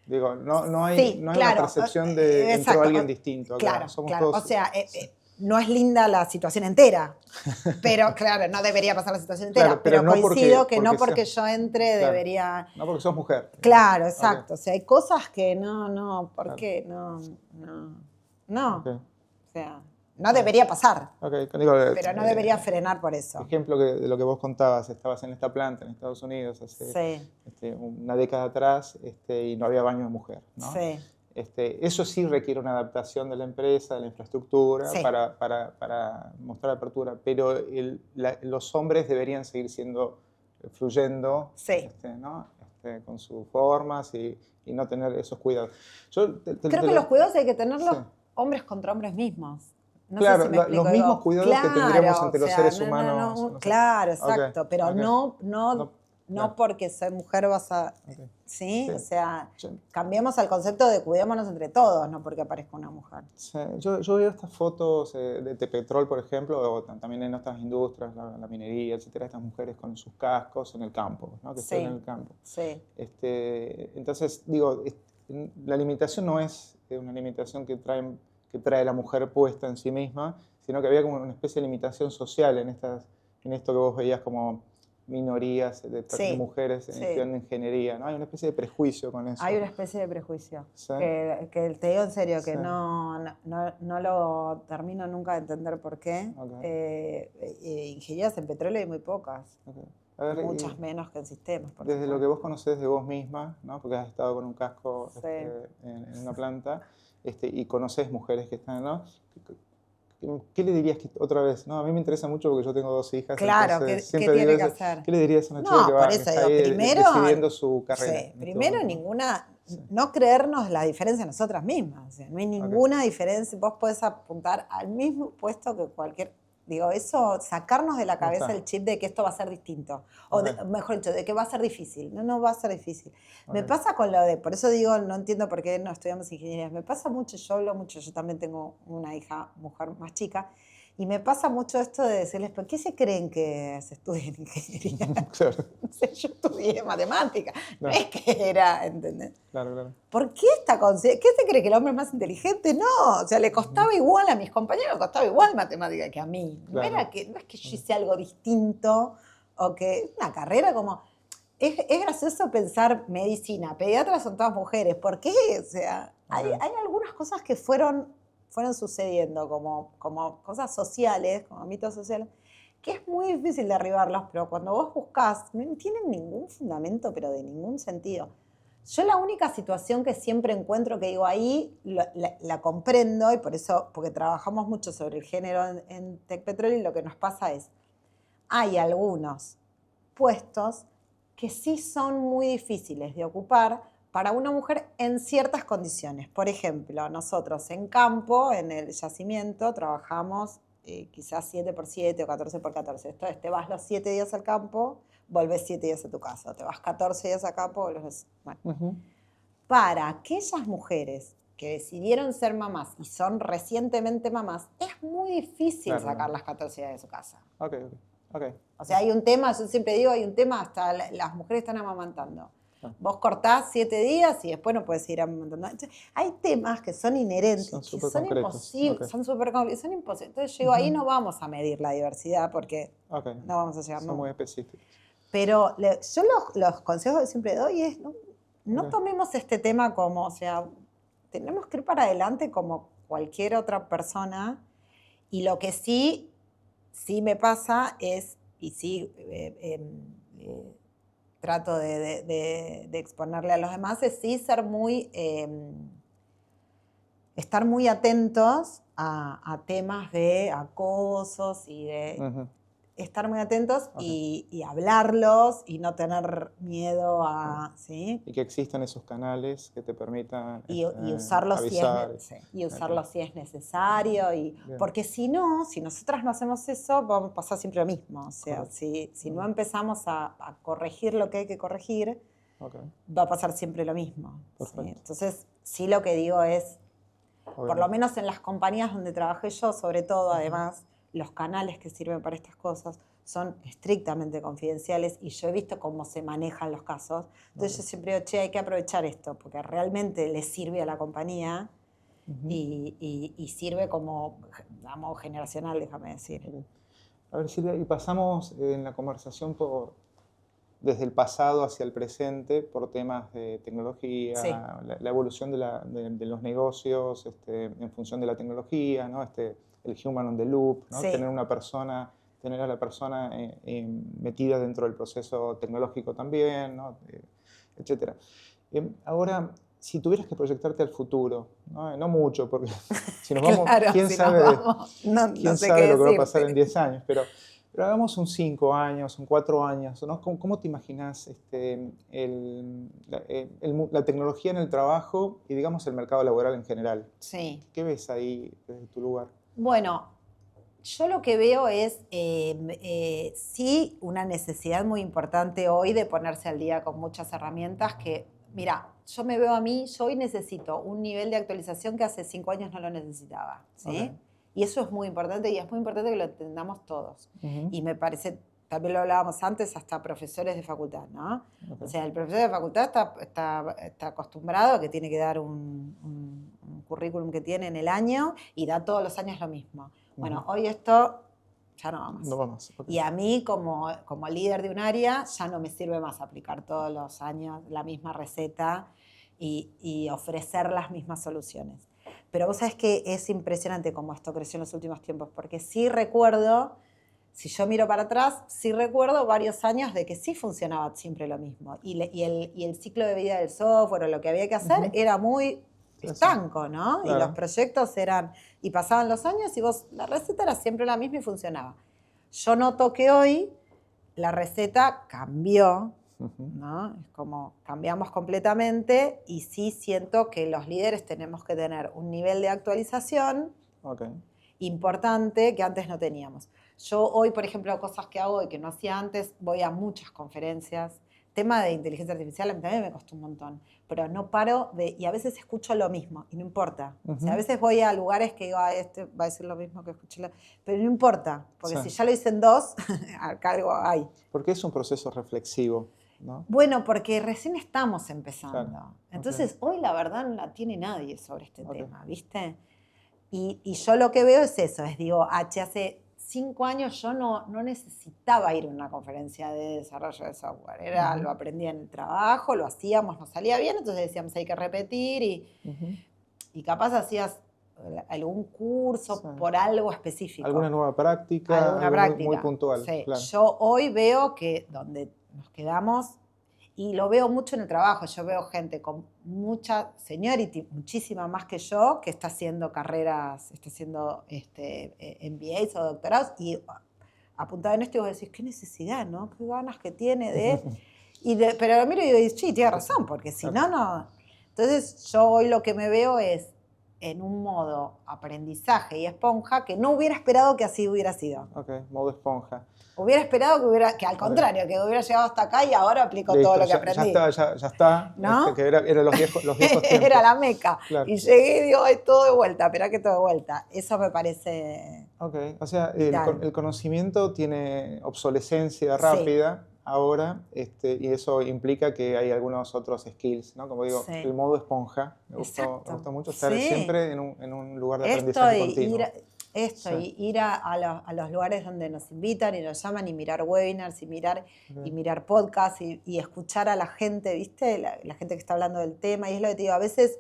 S1: Digo, no hay
S2: Sí,
S1: una
S2: claro,
S1: percepción de entró
S2: exacto,
S1: alguien distinto acá,
S2: claro,
S1: somos
S2: claro. O
S1: todos...
S2: sea,
S1: Sí.
S2: no es linda la situación entera, pero claro, no debería pasar la situación entera,
S1: Claro, pero
S2: pero
S1: no
S2: coincido que no
S1: seas,
S2: porque yo entre
S1: claro,
S2: debería...
S1: no porque sos mujer, digamos.
S2: Claro,
S1: Ok,
S2: exacto. O sea, hay cosas que no, ¿por
S1: claro,
S2: qué? No.
S1: ok,
S2: O sea, no
S1: ok,
S2: debería pasar,
S1: ok. Digo,
S2: pero no debería frenar por eso.
S1: ejemplo de lo que vos contabas, estabas en esta planta en Estados Unidos hace
S2: Sí,
S1: una década atrás y no había baño de mujer, ¿no?
S2: sí,
S1: Eso sí requiere una adaptación de la empresa, de la infraestructura,
S2: sí,
S1: para mostrar apertura, pero los hombres deberían seguir fluyendo,
S2: sí.
S1: ¿no? Con sus formas y no tener esos cuidados. Yo
S2: Creo que los cuidados hay que tenerlos
S1: sí.
S2: hombres contra hombres mismos. No sé
S1: Claro,
S2: si me explico.
S1: los mismos
S2: Digo,
S1: cuidados que tendríamos
S2: claro, o
S1: entre los
S2: sea,
S1: seres humanos. No sé.
S2: claro,
S1: Ok,
S2: exacto, pero
S1: ok.
S2: no
S1: Claro,
S2: porque soy mujer vas a...
S1: ok.
S2: ¿Sí?
S1: Sí.
S2: O sea,
S1: Yo-
S2: cambiemos al concepto de cuidémonos entre todos, no porque aparezca una mujer.
S1: Sí, yo veo estas fotos de Petrol, por ejemplo, o también en otras industrias, la minería, etcétera, estas mujeres con sus cascos en el campo, ¿no? Que estuvieron en
S2: Sí,
S1: el campo.
S2: sí,
S1: Entonces, digo, la limitación no es una limitación que trae la mujer puesta en sí misma, sino que había como una especie de limitación social en esto que vos veías como minorías de
S2: sí,
S1: mujeres
S2: sí.
S1: estudiando ingeniería, ¿no? Hay una especie de prejuicio con
S2: Hay
S1: eso.
S2: una especie de prejuicio
S1: Sí,
S2: que te digo en serio,
S1: sí,
S2: que no lo termino nunca de entender por qué.
S1: ok,
S2: Ingenierías en petróleo hay muy pocas,
S1: ok. A ver,
S2: muchas menos que en sistemas, por
S1: desde lo que
S2: supuesto.
S1: vos conocés de vos misma, ¿no? Porque has estado con un casco
S2: Sí.
S1: en una planta y conocés mujeres que están, ¿no? ¿Qué le dirías otra vez? No, a mí me interesa mucho porque yo tengo dos hijas,
S2: Claro,
S1: entonces
S2: ¿qué
S1: siempre digo
S2: tiene que
S1: eso.
S2: hacer?
S1: ¿Qué le dirías a una chica
S2: No, por
S1: que
S2: eso
S1: está
S2: digo,
S1: ahí
S2: primero,
S1: decidiendo su carrera
S2: sí,
S1: en este
S2: primero
S1: momento, ¿no?
S2: ninguna,
S1: Sí,
S2: no creernos la diferencia nosotras mismas. O sea, no hay
S1: ok,
S2: ninguna diferencia. Vos podés apuntar al mismo puesto que cualquier. Digo, eso, sacarnos de la
S1: no
S2: cabeza
S1: está,
S2: el chip de que esto va a ser distinto. O
S1: ok,
S2: mejor dicho, de que va a ser difícil. No va a ser difícil. Me
S1: ok,
S2: pasa con lo de, por eso digo, no entiendo por qué no estudiamos ingeniería. Me pasa mucho, yo hablo mucho, yo también tengo una hija, mujer más chica, Y me pasa mucho esto de decirles, ¿por qué se creen que se estudia en ingeniería?
S1: Claro,
S2: No sé, yo estudié matemática, no
S1: claro,
S2: es que era, ¿entendés?
S1: claro, claro.
S2: ¿Por qué qué se cree que el hombre es más inteligente? No, o sea, le
S1: Ujú,
S2: costaba igual a mis compañeros, le costaba igual matemática que a mí.
S1: claro.
S2: No es que yo
S1: Ok.
S2: hice algo distinto o que una carrera como... Es gracioso pensar medicina, pediatras son todas mujeres. ¿Por qué? O sea,
S1: Ok.
S2: hay algunas cosas que fueron sucediendo como cosas sociales, como mitos sociales, que es muy difícil derribarlos, pero cuando vos buscás, no tienen ningún fundamento, pero de ningún sentido. Yo la única situación que siempre encuentro que digo ahí, la comprendo, y por eso, porque trabajamos mucho sobre el género en Tecpetrol, y lo que nos pasa es, hay algunos puestos que sí son muy difíciles de ocupar para una mujer en ciertas condiciones. Por ejemplo, nosotros en campo, en el yacimiento, trabajamos quizás 7x7 o 14x14. Esto es, te vas los 7 días al campo, volvés 7 días a tu casa. Te vas 14 días al campo, volvés... Bueno.
S1: Ujú.
S2: Para aquellas mujeres que decidieron ser mamás y son recientemente mamás, es muy difícil
S1: Claro,
S2: sacar
S1: claro.
S2: las 14 días de su casa.
S1: Ok, ok. Ok.
S2: O sea, hay un tema, yo siempre digo, hay un tema, hasta las mujeres están amamantando.
S1: Ah,
S2: Vos cortás 7 días y después no puedes ir amamantando. Entonces, hay temas que son inherentes,
S1: son
S2: que
S1: súper
S2: son
S1: concretos.
S2: imposibles,
S1: Ok.
S2: son súper complicados, son imposibles. Entonces yo digo, ahí
S1: Ujú.
S2: no vamos a medir la diversidad porque
S1: Ok.
S2: no vamos a llegar
S1: Son muy
S2: nunca.
S1: específicos.
S2: Pero yo los consejos que siempre doy es, no
S1: Ok.
S2: tomemos este tema como, o sea, tenemos que ir para adelante como cualquier otra persona. Y lo que sí me pasa es, y sí trato de exponerle a los demás, es sí ser estar muy atentos a temas de acosos y de
S1: Ujú.
S2: estar muy atentos
S1: Ok.
S2: y hablarlos y no tener miedo
S1: Ok.
S2: ¿sí?
S1: Y que existan esos canales que te permitan
S2: Y usarlo si es,
S1: avisar.
S2: sí, y
S1: Ok.
S2: usarlo si es necesario.
S1: Bien.
S2: Porque si no, si nosotras no hacemos eso, vamos a pasar siempre lo mismo. O sea,
S1: Correcto.
S2: si no
S1: Ok.
S2: empezamos a corregir lo que hay que corregir,
S1: Ok.
S2: va a pasar siempre lo mismo. ¿Sí?
S1: Perfecto.
S2: Entonces, sí lo que digo es, por lo
S1: Obviamente.
S2: menos en las compañías donde trabajé yo, sobre todo,
S1: Ujú.
S2: además, los canales que sirven para estas cosas son estrictamente confidenciales y yo he visto cómo se manejan los casos. Entonces
S1: Ok.
S2: yo siempre digo, che, hay que aprovechar esto porque realmente le sirve a la compañía
S1: Ujú.
S2: y sirve como, digamos, generacional, déjame decir.
S1: Ok. A ver, Silvia, y pasamos en la conversación desde el pasado hacia el presente por temas de
S2: Sí,
S1: tecnología, la evolución de los negocios en función de la tecnología, ¿no? El human on the loop, ¿no?
S2: sí.
S1: Tener a la persona metida dentro del proceso tecnológico también, ¿no? Etcétera. Ahora, si tuvieras que proyectarte al futuro, ¿no? No mucho, porque si nos vamos,
S2: Claro, si nos vamos, no
S1: quién
S2: sé qué
S1: sabe lo que va a pasar en
S2: decirte.
S1: 10 años, pero hagamos un 5 años, un 4 años, ¿no? ¿Cómo te imaginas la tecnología en el trabajo y, digamos, el mercado laboral en general?
S2: Sí.
S1: ¿Qué ves ahí desde tu lugar?
S2: Bueno, yo lo que veo es sí una necesidad muy importante hoy de ponerse al día con muchas herramientas que, mira, yo me veo a mí, yo hoy necesito un nivel de actualización que hace 5 años no lo necesitaba,
S1: Ok.
S2: ¿sí? Y eso es muy importante y es muy importante que lo entendamos todos.
S1: Ujú.
S2: Y me parece, también lo hablábamos antes, hasta profesores de facultad, ¿no? O
S1: Ok.
S2: sea, el profesor de facultad está acostumbrado a que tiene que dar un currículum que tiene en el año y da todos los años lo mismo. Bueno,
S1: Ujú.
S2: hoy esto ya no va
S1: No
S2: más.
S1: va más. Ok.
S2: Y a mí, como líder de un área, ya no me sirve más aplicar todos los años la misma receta y ofrecer las mismas soluciones. Pero vos sabés que es impresionante cómo esto creció en los últimos tiempos, porque sí recuerdo, si yo miro para atrás, sí recuerdo varios años de que sí funcionaba siempre lo mismo. Y el ciclo de vida del software o lo que había que hacer
S1: Ujú.
S2: era muy
S1: Sí, sí.
S2: estanco, ¿no? Y los
S1: Claro.
S2: proyectos eran, y pasaban los años y vos, la receta era siempre la misma y funcionaba. Yo noto que hoy la receta cambió,
S1: Ujú.
S2: ¿no? Es como cambiamos completamente y sí siento que los líderes tenemos que tener un nivel de actualización
S1: Ok.
S2: importante que antes no teníamos. Yo hoy, por ejemplo, cosas que hago y que no hacía antes, voy a muchas conferencias, tema de inteligencia artificial a mí también me costó un montón, pero no paro y a veces escucho lo mismo y no importa. O sea, a veces voy a lugares que digo, este va a decir lo mismo que escuché, pero no importa, porque si ya lo dicen dos, acá algo hay.
S1: Porque es un proceso reflexivo, ¿no?
S2: Bueno, porque recién estamos empezando.
S1: Claro.
S2: Entonces, hoy la verdad no la tiene nadie sobre este tema, ¿viste? Y yo lo que veo es eso, digo, hace 5 años yo no necesitaba ir a una conferencia de desarrollo de software. Lo aprendía en el trabajo, lo hacíamos, nos salía bien, entonces decíamos hay que repetir y capaz hacías algún curso por algo específico.
S1: Alguna nueva práctica,
S2: alguna
S1: algo
S2: práctica.
S1: muy puntual.
S2: Sí.
S1: Claro.
S2: Yo hoy veo que donde nos quedamos, y lo veo mucho en el trabajo, yo veo gente con mucha seniority, muchísima más que yo, que está haciendo carreras, está haciendo MBAs o doctorados, y apuntado en esto y vos decís, qué necesidad, ¿no? Qué ganas que tiene de... pero lo miro y digo, sí, tiene razón, porque si no... Entonces yo hoy lo que me veo es en un modo aprendizaje y esponja que no hubiera esperado que así hubiera sido.
S1: Ok, modo esponja.
S2: Hubiera esperado que al contrario, que hubiera llegado hasta acá y ahora aplico todo lo que aprendí.
S1: Ya está.
S2: ¿No?
S1: Que era los viejos tiempos.
S2: Era la meca.
S1: Claro.
S2: Y llegué y digo, ay, todo de vuelta, esperá que todo de vuelta. Eso me parece...
S1: Ok, o sea, el conocimiento tiene obsolescencia rápida ahora, y eso implica que hay algunos otros skills, ¿no? Como digo, el modo esponja. Me gustó mucho estar siempre en un lugar de aprendizaje continuo. Ir a los lugares donde nos invitan y nos llaman y mirar webinars y mirar podcasts y escuchar a la gente, ¿viste? La gente que está hablando del tema. Y es lo que te digo, a veces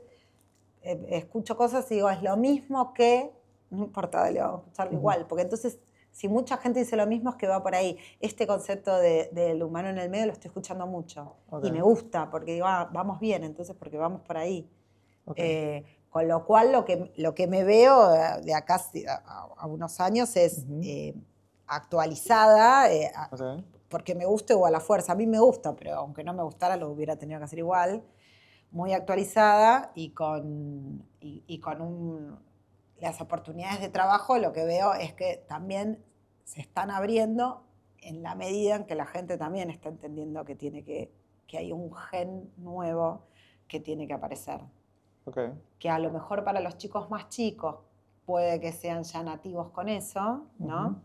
S1: escucho cosas y digo, es lo mismo que... No importa, dale, vamos a escucharlo igual. Porque entonces, si mucha gente dice lo mismo, es que va por ahí. Este concepto del humano en el medio lo estoy escuchando mucho. Y me gusta, porque digo, vamos bien, entonces, porque vamos por ahí. Con lo cual, lo que me veo de acá a unos años es actualizada, porque me guste o a la fuerza. A mí me gusta, pero aunque no me gustara, lo hubiera tenido que hacer igual. Muy actualizada y con las oportunidades de trabajo, lo que veo es que también se están abriendo en la medida en que la gente también está entendiendo que hay un gen nuevo que tiene que aparecer. Que a lo mejor para los chicos más chicos puede que sean ya nativos con eso, ¿no?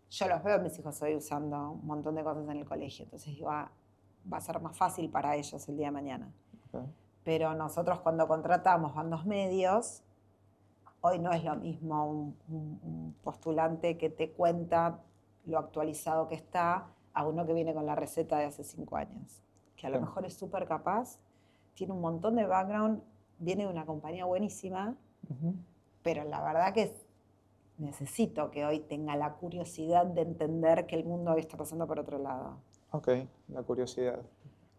S1: Yo los veo, mis hijos hoy usando un montón de cosas en el colegio, entonces digo, va a ser más fácil para ellos el día de mañana. Pero nosotros cuando contratamos bandos medios, hoy no es lo mismo un postulante que te cuenta lo actualizado que está a uno que viene con la receta de hace 5 años, que a lo mejor es súper capaz, tiene un montón de background, viene de una compañía buenísima, pero la verdad que necesito que hoy tenga la curiosidad de entender que el mundo hoy está pasando por otro lado. Ok, la curiosidad.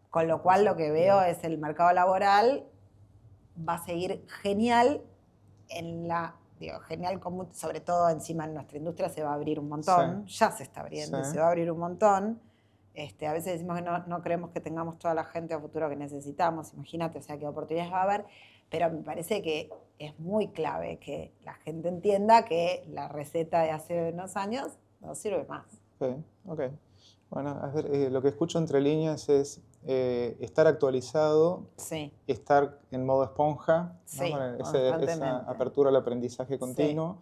S2: Con lo cual lo que veo es el mercado laboral va a seguir genial genial, sobre todo encima en nuestra industria se va a abrir un montón, ya se está abriendo, se va a abrir un montón. A veces decimos que no creemos que tengamos toda la gente a futuro que necesitamos, imagínate, o sea, qué oportunidades va a haber, pero me parece que es muy clave que la gente entienda que la receta de hace unos años no sirve más.
S1: Ok. Bueno, a ver, lo que escucho entre líneas es estar actualizado, estar en modo esponja, ¿no? Esa apertura al aprendizaje continuo.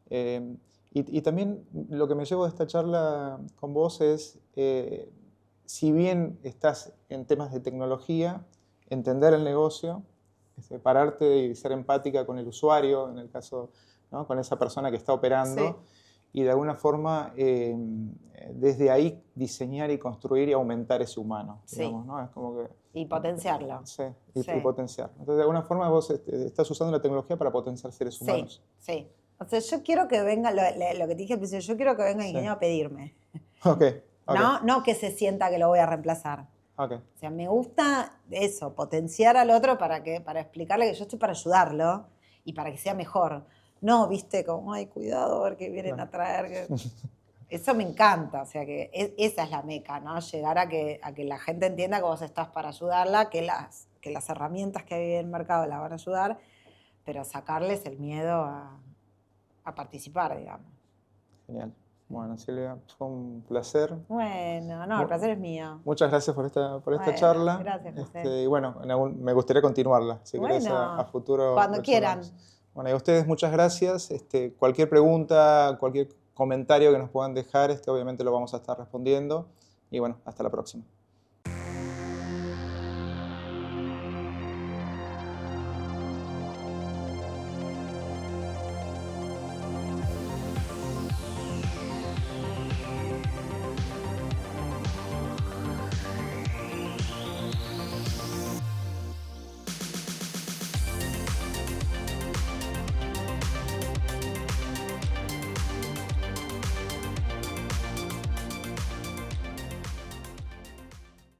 S1: Y también lo que me llevo de esta charla con vos es, si bien estás en temas de tecnología, entender el negocio, pararte y ser empática con el usuario, en el caso, ¿no? Con esa persona que está operando, y de alguna forma desde ahí diseñar y construir y aumentar ese humano, digamos, ¿no? Es como que,
S2: y potenciarlo.
S1: Y potenciarlo. Entonces, de alguna forma vos estás usando la tecnología para potenciar seres humanos.
S2: Sí. O sea, yo quiero que venga, lo que te dije al principio, yo quiero que venga el ingeniero a pedirme. No que se sienta que lo voy a reemplazar. O sea, me gusta eso, potenciar al otro para explicarle que yo estoy para ayudarlo y para que sea mejor. No, viste, como, ay, cuidado, a ver qué vienen a traer. Eso me encanta, o sea, que esa es la meca, ¿no? Llegar a que la gente entienda que vos estás para ayudarla, que las herramientas que hay en el mercado la van a ayudar, pero sacarles el miedo a participar, digamos.
S1: Genial. Bueno, Silvia, fue un placer.
S2: Bueno, no, el placer es mío.
S1: Muchas gracias por esta
S2: Bueno,
S1: charla.
S2: gracias, José.
S1: Y bueno, me gustaría continuarla, si querés
S2: Bueno,
S1: a futuro.
S2: cuando
S1: lo
S2: quieran.
S1: charlamos. Bueno, y a ustedes muchas gracias. Cualquier pregunta, cualquier comentario que nos puedan dejar, obviamente lo vamos a estar respondiendo. Y bueno, hasta la próxima.